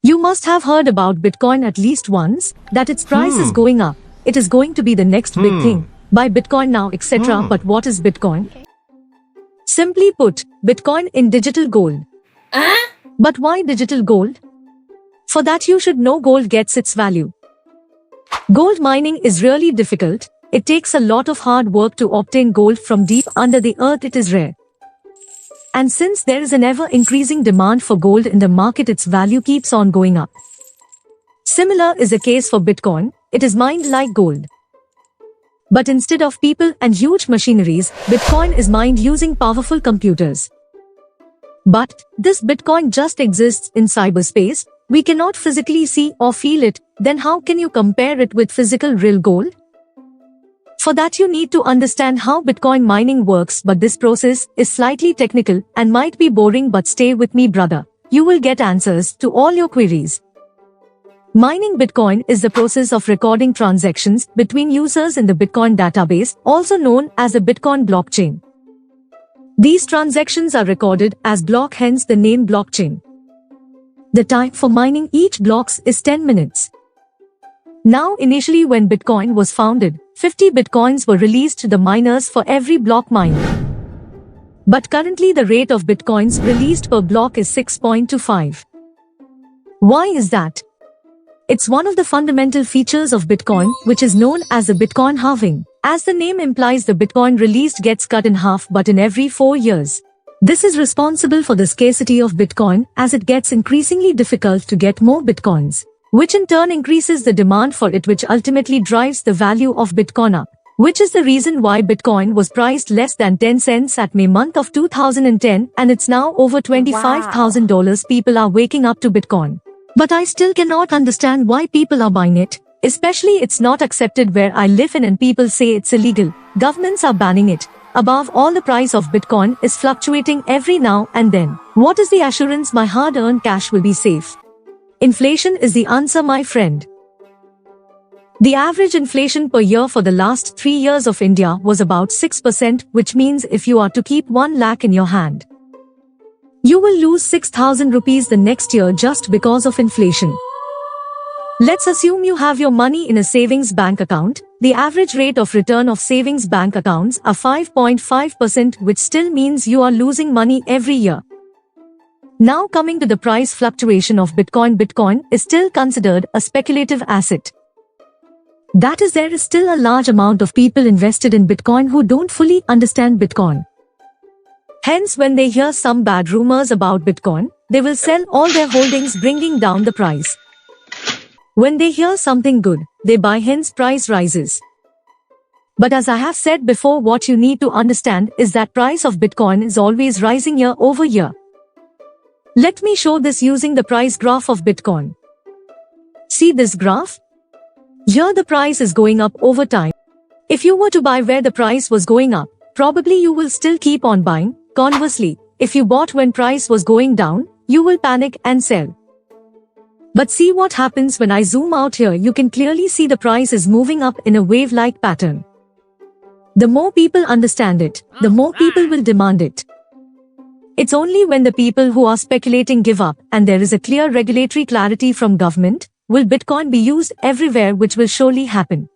You must have heard about Bitcoin at least once, that its price is going up. It is going to be the next big thing. Buy Bitcoin now, etc. But what is Bitcoin? Simply put, Bitcoin in digital gold. But why digital gold? For that you should know gold gets its value. Gold mining is really difficult. It takes a lot of hard work to obtain gold from deep under the earth. It is rare. And since there is an ever-increasing demand for gold in the market, its value keeps on going up. Similar is the case for Bitcoin. It is mined like gold. But instead of people and huge machineries, Bitcoin is mined using powerful computers. But this Bitcoin just exists in cyberspace. We cannot physically see or feel it. Then how can you compare it with physical real gold? For that you need to understand how Bitcoin mining works, but this process is slightly technical and might be boring, but stay with me, brother. You will get answers to all your queries. Mining Bitcoin is the process of recording transactions between users in the Bitcoin database, also known as the Bitcoin blockchain. These transactions are recorded as block, hence the name blockchain. The time for mining each blocks is 10 minutes. Now, initially when Bitcoin was founded, 50 Bitcoins were released to the miners for every block mined. But currently the rate of Bitcoins released per block is 6.25. Why is that? It's one of the fundamental features of Bitcoin, which is known as the Bitcoin halving. As the name implies, the Bitcoin released gets cut in half, but in every 4 years. This is responsible for the scarcity of Bitcoin, as it gets increasingly difficult to get more Bitcoins, which in turn increases the demand for it, which ultimately drives the value of Bitcoin up, which is the reason why Bitcoin was priced less than 10 cents at May month of 2010, and it's now over $25,000. People are waking up to Bitcoin. But I still cannot understand why people are buying it. Especially it's not accepted where I live in and people say it's illegal. Governments are banning it. Above all, the price of Bitcoin is fluctuating every now and then. What is the assurance my hard-earned cash will be safe? Inflation is the answer, my friend. The average inflation per year for the last 3 years of India was about 6%, which means if you are to keep 1 lakh in your hand, you will lose 6,000 rupees the next year just because of inflation. Let's assume you have your money in a savings bank account. The average rate of return of savings bank accounts are 5.5%, which still means you are losing money every year. Now coming to the price fluctuation of Bitcoin. Bitcoin is still considered a speculative asset. That is, there is still a large amount of people invested in Bitcoin who don't fully understand Bitcoin. Hence, when they hear some bad rumors about Bitcoin, they will sell all their holdings, bringing down the price. When they hear something good, they buy, hence price rises. But as I have said before, what you need to understand is that price of Bitcoin is always rising year over year. Let me show this using the price graph of Bitcoin. See this graph? Here the price is going up over time. If you were to buy where the price was going up, probably you will still keep on buying. Conversely, if you bought when price was going down, you will panic and sell. But see what happens when I zoom out here. You can clearly see the price is moving up in a wave-like pattern. The more people understand it, the more people will demand it. It's only when the people who are speculating give up and there is a clear regulatory clarity from government, will Bitcoin be used everywhere, which will surely happen.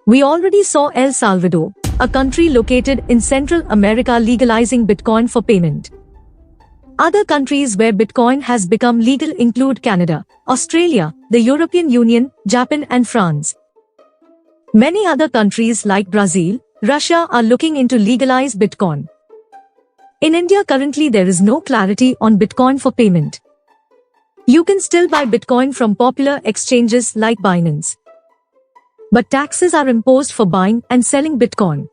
We already saw El Salvador, a country located in Central America, legalizing Bitcoin for payment. Other countries where Bitcoin has become legal include Canada, Australia, the European Union, Japan and France. Many other countries like Brazil, Russia are looking into legalize Bitcoin. In India currently there is no clarity on Bitcoin for payment. You can still buy Bitcoin from popular exchanges like Binance. But taxes are imposed for buying and selling Bitcoin.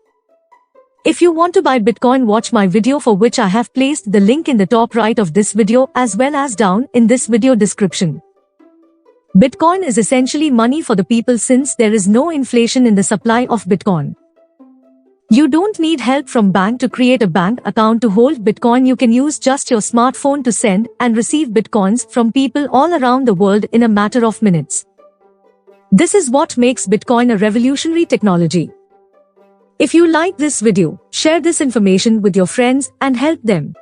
If you want to buy Bitcoin, watch my video, for which I have placed the link in the top right of this video as well as down in this video description. Bitcoin is essentially money for the people since there is no inflation in the supply of Bitcoin. You don't need help from bank to create a bank account to hold Bitcoin. You can use just your smartphone to send and receive Bitcoins from people all around the world in a matter of minutes. This is what makes Bitcoin a revolutionary technology. If you like this video, share this information with your friends and help them.